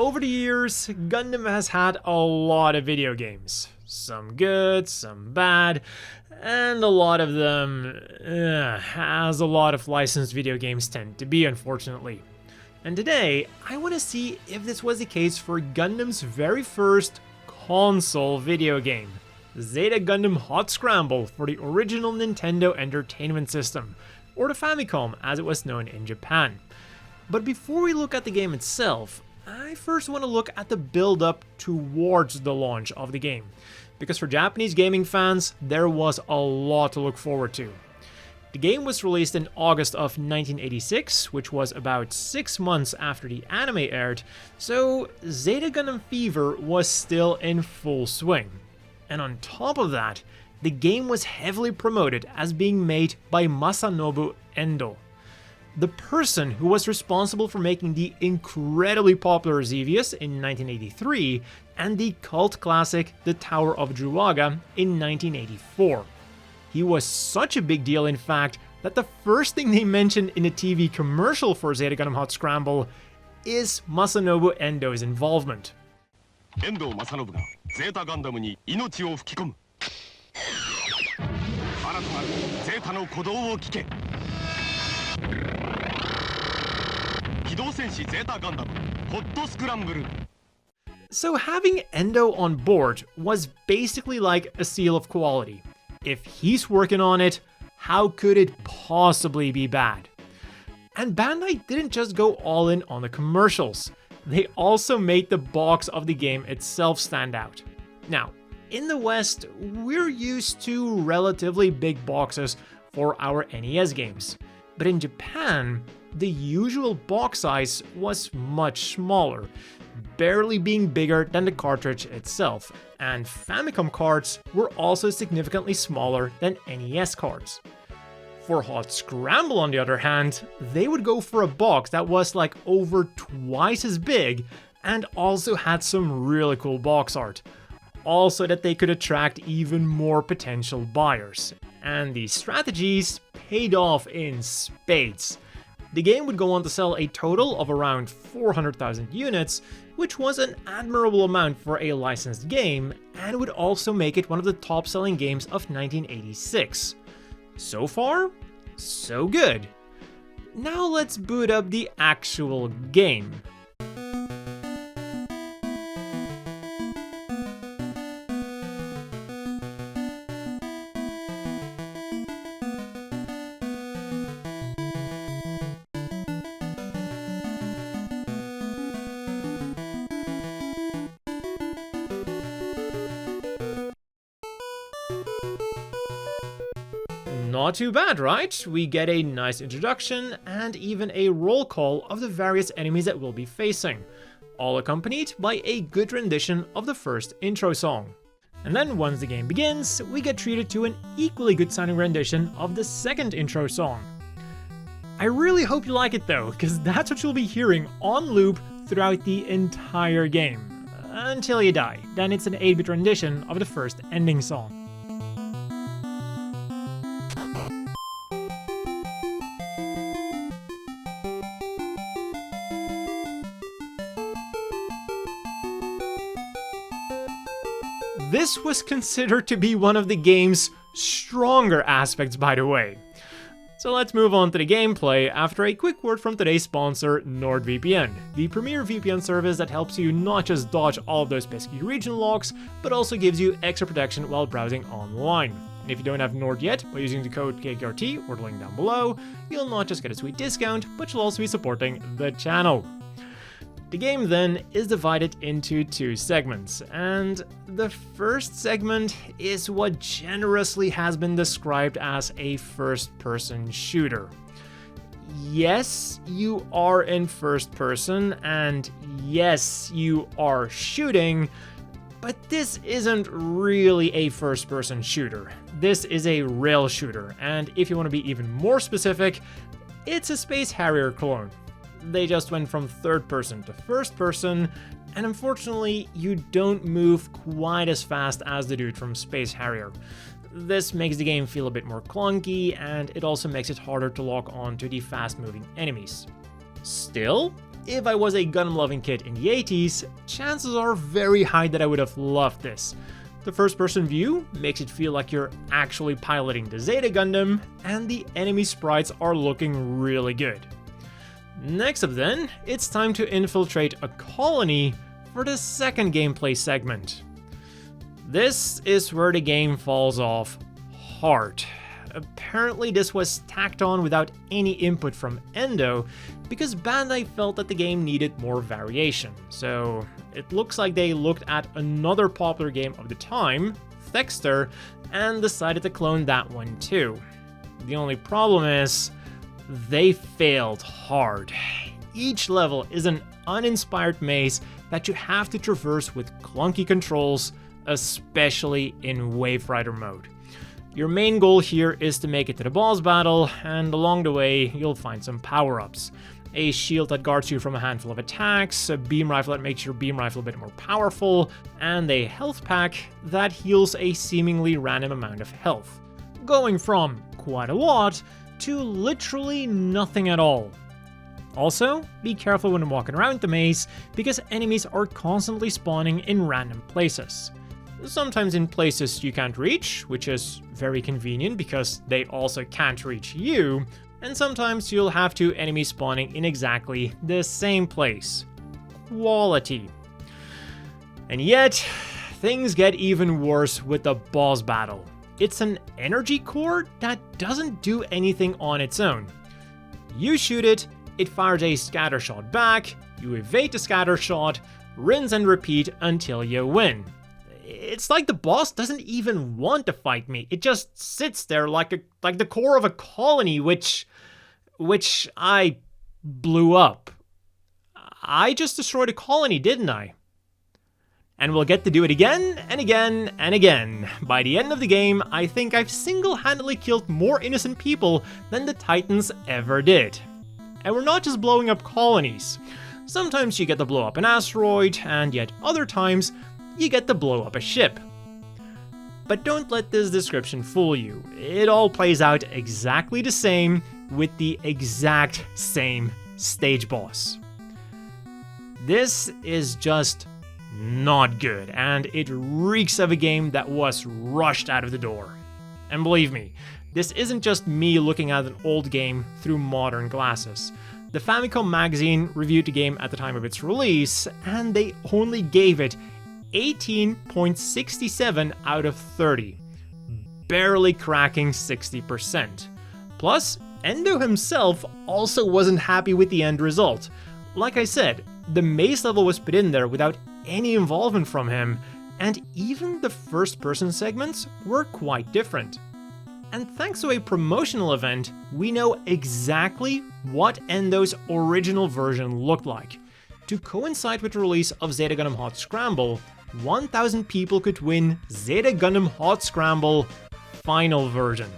over the years, Gundam has had a lot of video games. Some good, some bad, and a lot of them, as a lot of licensed video games tend to be, unfortunately. And today, I want to see if this was the case for Gundam's very first console video game, Zeta Gundam Hot Scramble for the original Nintendo Entertainment System, or the Famicom as it was known in Japan. But before we look at the game itself, I first want to look at the build-up towards the launch of the game, because for Japanese gaming fans, there was a lot to look forward to. The game was released in August of 1986, which was about 6 months after the anime aired, so Zeta Gundam fever was still in full swing. And on top of that, the game was heavily promoted as being made by Masanobu Endo, the person who was responsible for making the incredibly popular Xevious in 1983 and the cult classic The Tower of Druaga in 1984. He was such a big deal, in fact, that the first thing they mentioned in a TV commercial for Zeta Gundam Hot Scramble is Masanobu Endo's involvement. Endo Masanobuが Zeta Gundam に命を吹き込む。あなたが Zeta の鼓動を聞け。機動戦士 Zeta Gundam Hot Scramble. So having Endo on board was basically like a seal of quality. If he's working on it, how could it possibly be bad? And Bandai didn't just go all in on the commercials. They also made the box of the game itself stand out. Now, in the West, we're used to relatively big boxes for our NES games. But in Japan, the usual box size was much smaller, barely being bigger than the cartridge itself, and Famicom cards were also significantly smaller than NES cards. For Hot Scramble, on the other hand, they would go for a box that was like over twice as big and also had some really cool box art, also that they could attract even more potential buyers. And these strategies paid off in spades. The game would go on to sell a total of around 400,000 units, which was an admirable amount for a licensed game, and would also make it one of the top-selling games of 1986. So far, so good. Now let's boot up the actual game. Not too bad, right? We get a nice introduction and even a roll call of the various enemies that we'll be facing, all accompanied by a good rendition of the first intro song. And then once the game begins, we get treated to an equally good sounding rendition of the second intro song. I really hope you like it though, because that's what you'll be hearing on loop throughout the entire game. Until you die, then it's an 8-bit rendition of the first ending song. This was considered to be one of the game's stronger aspects, by the way. So let's move on to the gameplay after a quick word from today's sponsor, NordVPN, the premier VPN service that helps you not just dodge all of those pesky region locks, but also gives you extra protection while browsing online. And if you don't have Nord yet, by using the code kkrt or the link down below, you'll not just get a sweet discount, but you'll also be supporting the channel. The game then is divided into 2 segments, and the first segment is what generously has been described as a first-person shooter. Yes, you are in first person, and yes, you are shooting, but this isn't really a first-person shooter. This is a rail shooter, and if you want to be even more specific, it's a Space Harrier clone. They just went from third person to first person, and unfortunately, you don't move quite as fast as the dude from Space Harrier. This makes the game feel a bit more clunky, and it also makes it harder to lock on to the fast-moving enemies. Still, if I was a Gundam-loving kid in the 80s, chances are very high that I would have loved this. The first-person view makes it feel like you're actually piloting the Zeta Gundam, and the enemy sprites are looking really good. Next up then, it's time to infiltrate a colony for the second gameplay segment. This is where the game falls off hard. Apparently this was tacked on without any input from Endo, because Bandai felt that the game needed more variation. So it looks like they looked at another popular game of the time, Thexter, and decided to clone that one too. The only problem is, they failed hard. Each level is an uninspired maze that you have to traverse with clunky controls, especially in Wave Rider mode. Your main goal here is to make it to the boss battle, and along the way you'll find some power-ups. A shield that guards you from a handful of attacks, a beam rifle that makes your beam rifle a bit more powerful, and a health pack that heals a seemingly random amount of health. Going from quite a lot to literally nothing at all. Also, be careful when walking around the maze, because enemies are constantly spawning in random places. Sometimes in places you can't reach, which is very convenient because they also can't reach you, and sometimes you'll have two enemies spawning in exactly the same place. Quality. And yet, things get even worse with the boss battle. It's an energy core that doesn't do anything on its own. You shoot it, it fires a scatter shot back, you evade the scatter shot, rinse and repeat until you win. It's like the boss doesn't even want to fight me. It just sits there like the core of a colony, which I blew up. I just destroyed a colony, didn't I? And we'll get to do it again and again and again. By the end of the game, I think I've single-handedly killed more innocent people than the Titans ever did. And we're not just blowing up colonies. Sometimes you get to blow up an asteroid, and yet other times you get to blow up a ship. But don't let this description fool you. It all plays out exactly the same with the exact same stage boss. This is just not good, and it reeks of a game that was rushed out of the door. And believe me, this isn't just me looking at an old game through modern glasses. The Famicom magazine reviewed the game at the time of its release, and they only gave it 18.67 out of 30, barely cracking 60%. Plus, Endo himself also wasn't happy with the end result. Like I said, the maze level was put in there without any involvement from him, and even the first-person segments were quite different. And thanks to a promotional event, we know exactly what Endo's original version looked like. To coincide with the release of Zeta Gundam Hot Scramble, 1,000 people could win Zeta Gundam Hot Scramble Final Version.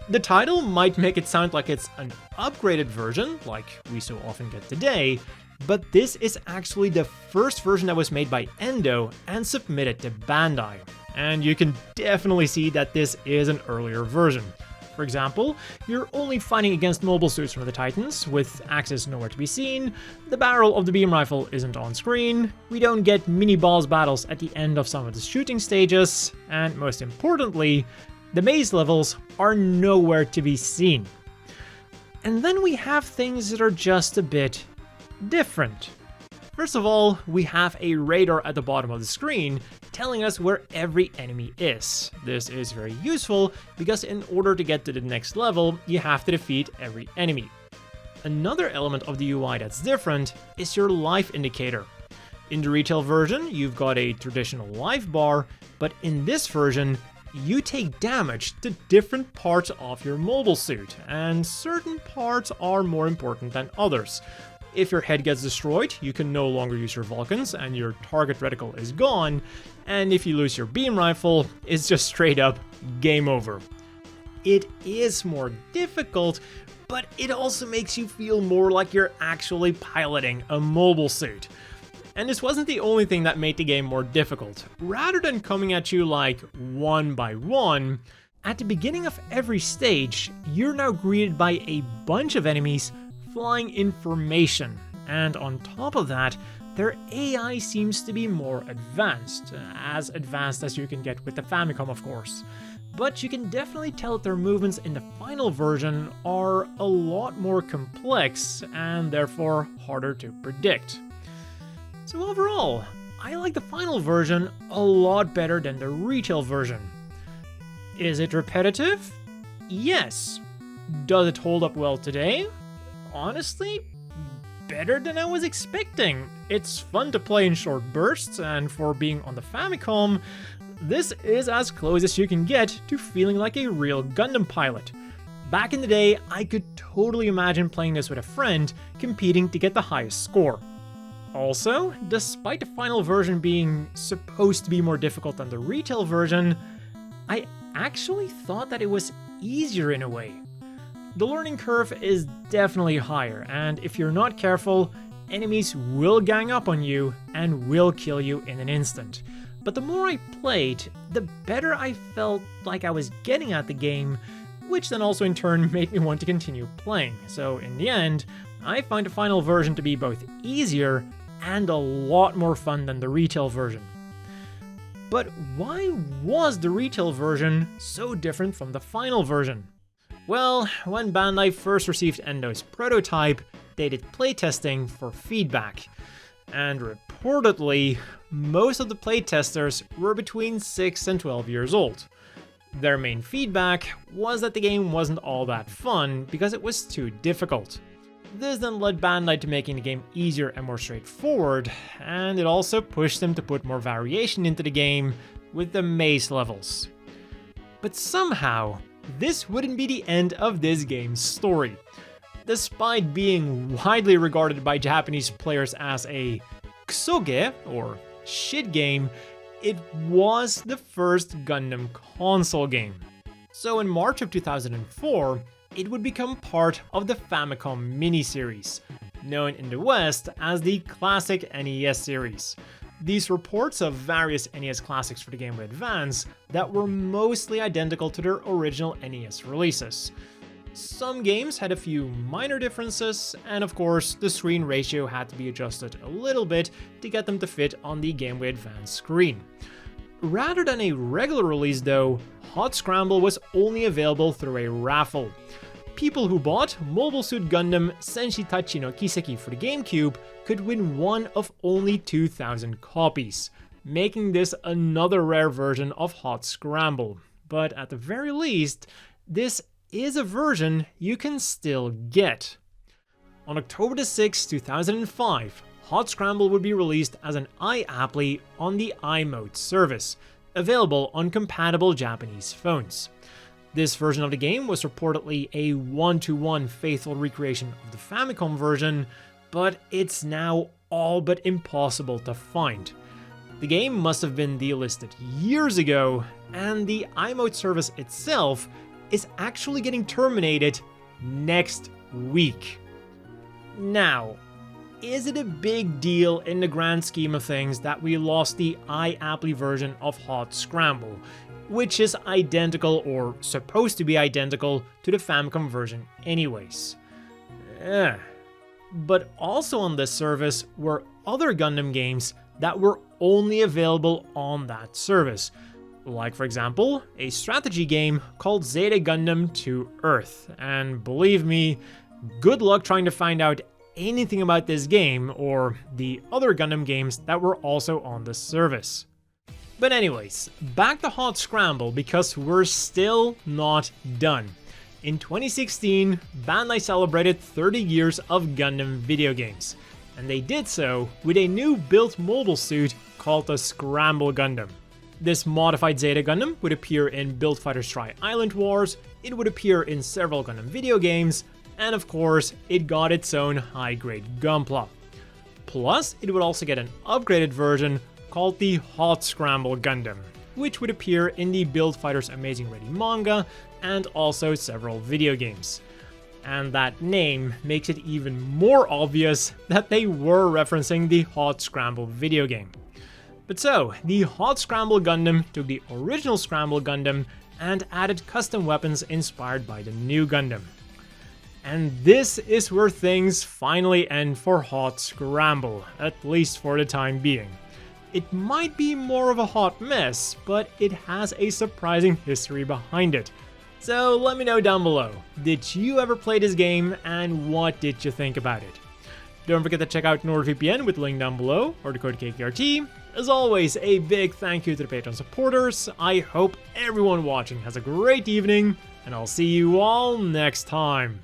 The title might make it sound like it's an upgraded version, like we so often get today, but this is actually the first version that was made by Endo and submitted to Bandai. And you can definitely see that this is an earlier version. For example, you're only fighting against mobile suits from the Titans, with axes nowhere to be seen, the barrel of the beam rifle isn't on screen, we don't get mini-boss battles at the end of some of the shooting stages, and most importantly, the maze levels are nowhere to be seen. And then we have things that are just a bit different. First of all, we have a radar at the bottom of the screen telling us where every enemy is. This is very useful because in order to get to the next level, you have to defeat every enemy. Another element of the UI that's different is your life indicator. In the retail version, you've got a traditional life bar, but in this version, you take damage to different parts of your mobile suit, and certain parts are more important than others. If your head gets destroyed, you can no longer use your Vulcans and your target reticle is gone, and if you lose your beam rifle, it's just straight up game over. It is more difficult, but it also makes you feel more like you're actually piloting a mobile suit. And this wasn't the only thing that made the game more difficult. Rather than coming at you like one by one, at the beginning of every stage, you're now greeted by a bunch of enemies flying in formation. and on top of that, their AI seems to be more advanced as you can get with the Famicom, of course. But you can definitely tell that their movements in the final version are a lot more complex and therefore harder to predict. So overall, I like the final version a lot better than the retail version. Is it repetitive? Yes. Does it hold up well today? Honestly, better than I was expecting. It's fun to play in short bursts, and for being on the Famicom, this is as close as you can get to feeling like a real Gundam pilot. Back in the day, I could totally imagine playing this with a friend, competing to get the highest score. Also, despite the final version being supposed to be more difficult than the retail version, I actually thought that it was easier in a way. The learning curve is definitely higher, and if you're not careful, enemies will gang up on you and will kill you in an instant. But the more I played, the better I felt like I was getting at the game, which then also in turn made me want to continue playing. So in the end, I find the final version to be both easier and a lot more fun than the retail version. But why was the retail version so different from the final version? Well, when Bandai first received Endo's prototype, they did playtesting for feedback. And reportedly, most of the playtesters were between 6 and 12 years old. Their main feedback was that the game wasn't all that fun because it was too difficult. This then led Bandai to making the game easier and more straightforward, and it also pushed them to put more variation into the game with the maze levels. But somehow, this wouldn't be the end of this game's story. Despite being widely regarded by Japanese players as a kusoge, or shit game, it was the first Gundam console game. So in March of 2004, it would become part of the Famicom miniseries, known in the West as the Classic NES series. These reports of various NES classics for the Game Boy Advance that were mostly identical to their original NES releases. Some games had a few minor differences, and of course, the screen ratio had to be adjusted a little bit to get them to fit on the Game Boy Advance screen. Rather than a regular release though, Hot Scramble was only available through a raffle. People who bought Mobile Suit Gundam Senshi Tachi no Kiseki for the GameCube could win one of only 2,000 copies, making this another rare version of Hot Scramble. But at the very least, this is a version you can still get. On October 6, 2005, Hot Scramble would be released as an i-Apli on the iMode service, available on compatible Japanese phones. This version of the game was reportedly a one-to-one faithful recreation of the Famicom version, but it's now all but impossible to find. The game must have been delisted years ago, and the iMode service itself is actually getting terminated next week. Now, is it a big deal in the grand scheme of things that we lost the i-Apli version of Hot Scramble, which is identical or supposed to be identical to the Famicom version anyways? But also on this service were other Gundam games that were only available on that service, like for example, a strategy game called Zeta Gundam to Earth, and believe me, good luck trying to find out anything about this game or the other Gundam games that were also on this service. But anyways, back to Hot Scramble because we're still not done. In 2016, Bandai celebrated 30 years of Gundam video games, and they did so with a new built mobile suit called the Scramble Gundam. This modified Zeta Gundam would appear in Build Fighters Tri-Island Wars, it would appear in several Gundam video games, and of course, it got its own high-grade Gunpla. Plus, it would also get an upgraded version called the Hot Scramble Gundam, which would appear in the Build Fighters Amazing Ready manga and also several video games. And that name makes it even more obvious that they were referencing the Hot Scramble video game. But so, the Hot Scramble Gundam took the original Scramble Gundam and added custom weapons inspired by the new Gundam. And this is where things finally end for Hot Scramble, at least for the time being. It might be more of a hot mess, but it has a surprising history behind it. So let me know down below, did you ever play this game and what did you think about it? Don't forget to check out NordVPN with the link down below, or the code kkrt. As always, a big thank you to the Patreon supporters. I hope everyone watching has a great evening, and I'll see you all next time.